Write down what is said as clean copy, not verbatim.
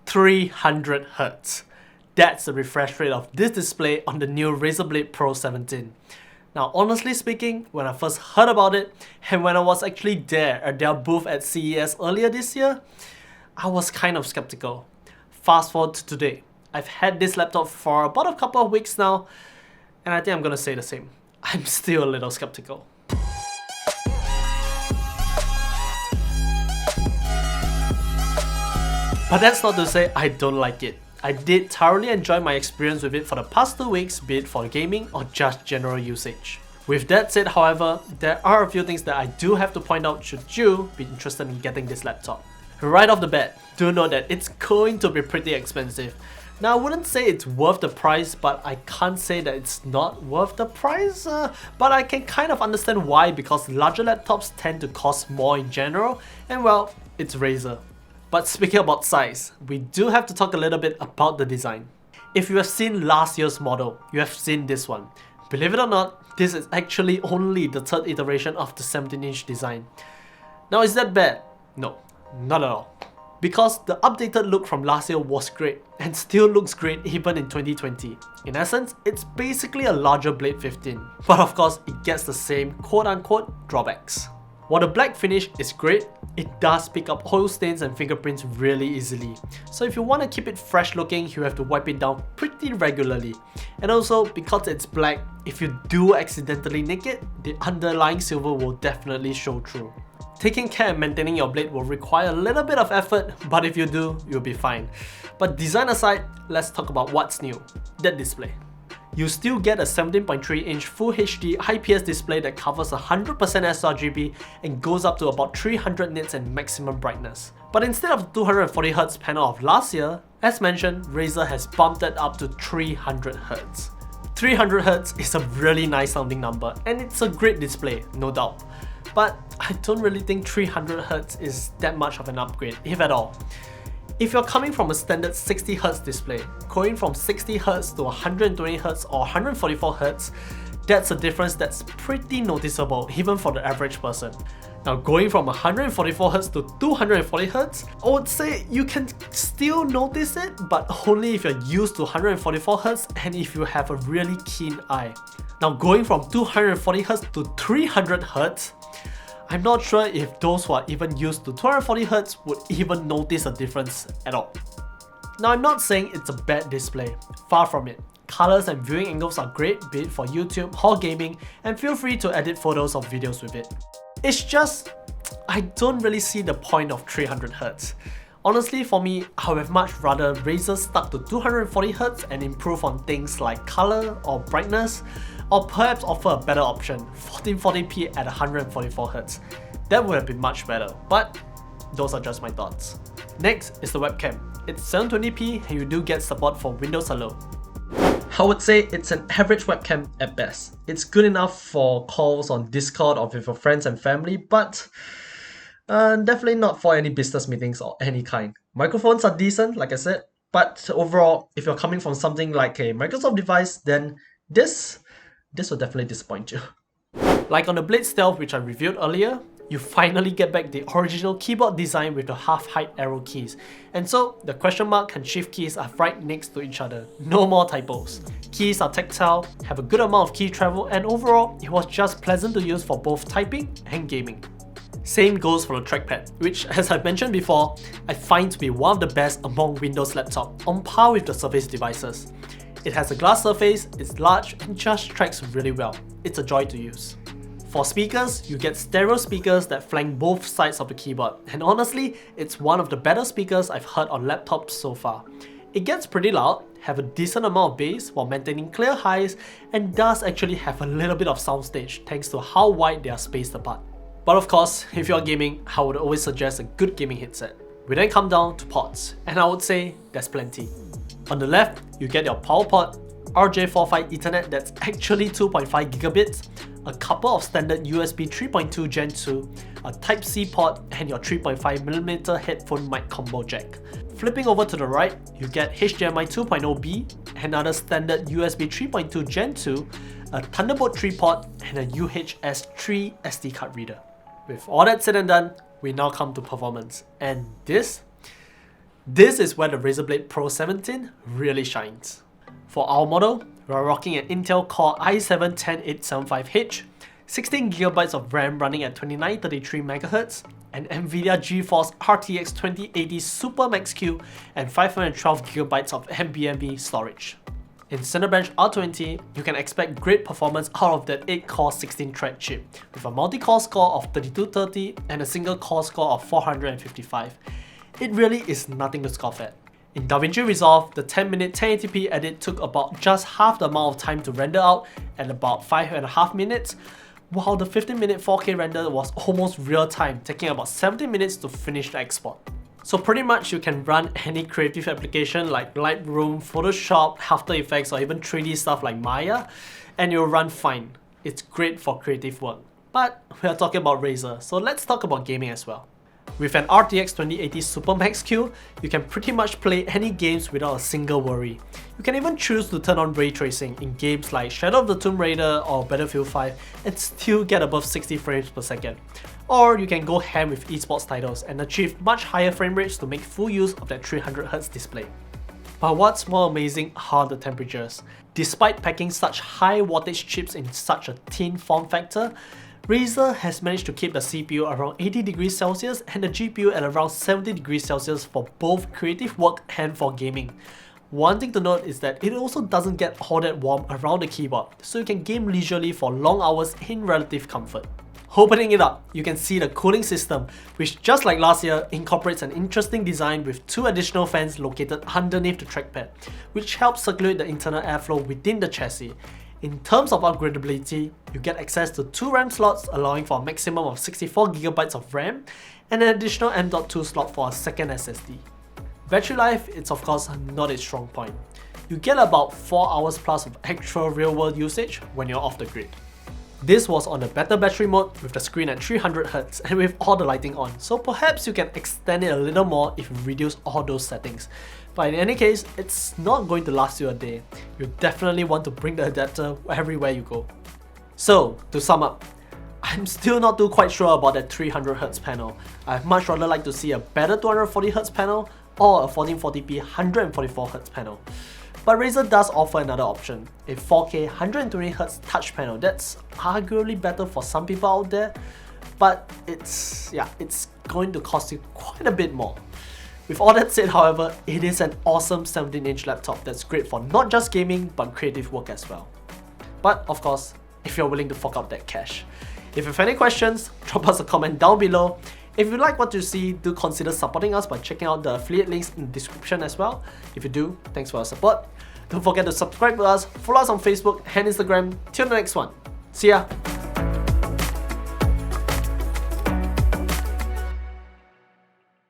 300Hz. That's the refresh rate of this display on the new Razer Blade Pro 17. Now honestly speaking, when I first heard about it and when I was actually there at their booth at CES earlier this year, I was kind of skeptical. Fast forward to today, I've had this laptop for about a couple of weeks now, and I think I'm gonna say the same. I'm still a little skeptical. But that's not to say I don't like it. I did thoroughly enjoy my experience with it for the past 2 weeks, be it for gaming or just general usage. With that said, however, there are a few things that I do have to point out should you be interested in getting this laptop. Right off the bat, do know that it's going to be pretty expensive. Now I wouldn't say it's worth the price, but I can't say that it's not worth the price, but I can kind of understand why, because larger laptops tend to cost more in general, and well, it's Razer. But speaking about size, we do have to talk a little bit about the design. If you have seen last year's model, you have seen this one. Believe it or not, this is actually only the third iteration of the 17-inch design. Now is that bad? No, not at all. Because the updated look from last year was great and still looks great even in 2020. In essence, it's basically a larger Blade 15. But of course, it gets the same quote-unquote drawbacks. While the black finish is great, it does pick up oil stains and fingerprints really easily. So if you want to keep it fresh looking, you have to wipe it down pretty regularly. And also, because it's black, if you do accidentally nick it, the underlying silver will definitely show through. Taking care and maintaining your blade will require a little bit of effort, but if you do, you'll be fine. But design aside, let's talk about what's new. That display. You still get a 17.3-inch Full HD IPS display that covers 100% sRGB and goes up to about 300 nits and maximum brightness. But instead of the 240Hz panel of last year, as mentioned, Razer has bumped it up to 300Hz. 300Hz is a really nice sounding number and it's a great display, no doubt. But I don't really think 300Hz is that much of an upgrade, if at all. If you're coming from a standard 60Hz display, going from 60Hz to 120Hz or 144Hz, that's a difference that's pretty noticeable even for the average person. Now going from 144Hz to 240Hz, I would say you can still notice it, but only if you're used to 144Hz and if you have a really keen eye. Now going from 240Hz to 300Hz, I'm not sure if those who are even used to 240Hz would even notice a difference at all. Now I'm not saying it's a bad display, far from it. Colors and viewing angles are great, be it for YouTube or gaming, and feel free to edit photos or videos with it. It's just, I don't really see the point of 300Hz. Honestly, for me, I would have much rather Razer stuck to 240Hz and improve on things like color or brightness, or perhaps offer a better option, 1440p at 144Hz. That would have been much better, but those are just my thoughts. Next is the webcam. It's 720p and you do get support for Windows Hello. I would say it's an average webcam at best. It's good enough for calls on Discord or with your friends and family, but definitely not for any business meetings or any kind. Microphones are decent, like I said, but overall, if you're coming from something like a Microsoft device, then this will definitely disappoint you. Like on the Blade Stealth, which I reviewed earlier, you finally get back the original keyboard design with the half-height arrow keys. And so, the question mark and shift keys are right next to each other. No more typos. Keys are tactile, have a good amount of key travel, and overall, it was just pleasant to use for both typing and gaming. Same goes for the Trackpad, which, as I've mentioned before, I find to be one of the best among Windows laptops, on par with the Surface devices. It has a glass surface, it's large, and just tracks really well. It's a joy to use. For speakers, you get stereo speakers that flank both sides of the keyboard, and honestly, it's one of the better speakers I've heard on laptops so far. It gets pretty loud, have a decent amount of bass while maintaining clear highs, and does actually have a little bit of soundstage thanks to how wide they are spaced apart. But of course, if you're gaming, I would always suggest a good gaming headset. We then come down to ports, and I would say there's plenty. On the left, you get your power port, RJ45 Ethernet that's actually 2.5 gigabits, a couple of standard USB 3.2 Gen 2, a Type-C port, and your 3.5mm headphone mic combo jack. Flipping over to the right, you get HDMI 2.0B, another standard USB 3.2 Gen 2, a Thunderbolt 3 port, and a UHS 3 SD card reader. With all that said and done, we now come to performance, and this This is where the Razer Blade Pro 17 really shines. For our model, we are rocking an Intel Core i7-10875H, 16GB of RAM running at 2933MHz, an Nvidia GeForce RTX 2080 Super Max-Q, and 512GB of NVMe storage. In Cinebench R20, you can expect great performance out of that 8-core 16-thread chip, with a multi-core score of 3230 and a single-core score of 455. It really is nothing to scoff at. In Davinci Resolve, the 10-minute 1080p edit took about just half the amount of time to render out at about 5.5 minutes, while the 15-minute 4K render was almost real time, taking about 70 minutes to finish the export. So pretty much you can run any creative application like Lightroom, Photoshop, After Effects, or even 3D stuff like Maya, and you'll run fine. It's great for creative work. But we are talking about Razer, so let's talk about gaming as well. With an RTX 2080 Super Max-Q, you can pretty much play any games without a single worry. You can even choose to turn on ray tracing in games like Shadow of the Tomb Raider or Battlefield 5 and still get above 60 frames per second. Or you can go ham with esports titles and achieve much higher frame rates to make full use of that 300Hz display. But what's more amazing are the temperatures. Despite packing such high wattage chips in such a thin form factor, Razer has managed to keep the CPU around 80 degrees Celsius and the GPU at around 70 degrees Celsius for both creative work and for gaming. One thing to note is that it also doesn't get all that warm around the keyboard, so you can game leisurely for long hours in relative comfort. Opening it up, you can see the cooling system, which just like last year, incorporates an interesting design with 2 additional fans located underneath the trackpad, which helps circulate the internal airflow within the chassis. In terms of upgradability, you get access to 2 RAM slots allowing for a maximum of 64GB of RAM and an additional M.2 slot for a second SSD. Battery life is of course not its strong point. You get about 4 hours plus of actual real-world usage when you're off the grid. This was on the better battery mode with the screen at 300Hz and with all the lighting on, so perhaps you can extend it a little more if you reduce all those settings. But in any case, it's not going to last you a day. You definitely want to bring the adapter everywhere you go. So, to sum up, I'm still not too quite sure about that 300Hz panel. I'd much rather like to see a better 240Hz panel or a 1440p 144Hz panel. But Razer does offer another option, a 4K 120Hz touch panel that's arguably better for some people out there, but it's going to cost you quite a bit more. With all that said, however, it is an awesome 17-inch laptop that's great for not just gaming but creative work as well. But of course, if you're willing to fork out that cash. If you have any questions, drop us a comment down below. If you like what you see, do consider supporting us by checking out the affiliate links in the description as well. If you do, thanks for your support. Don't forget to subscribe to us, follow us on Facebook and Instagram. Till the next one. See ya!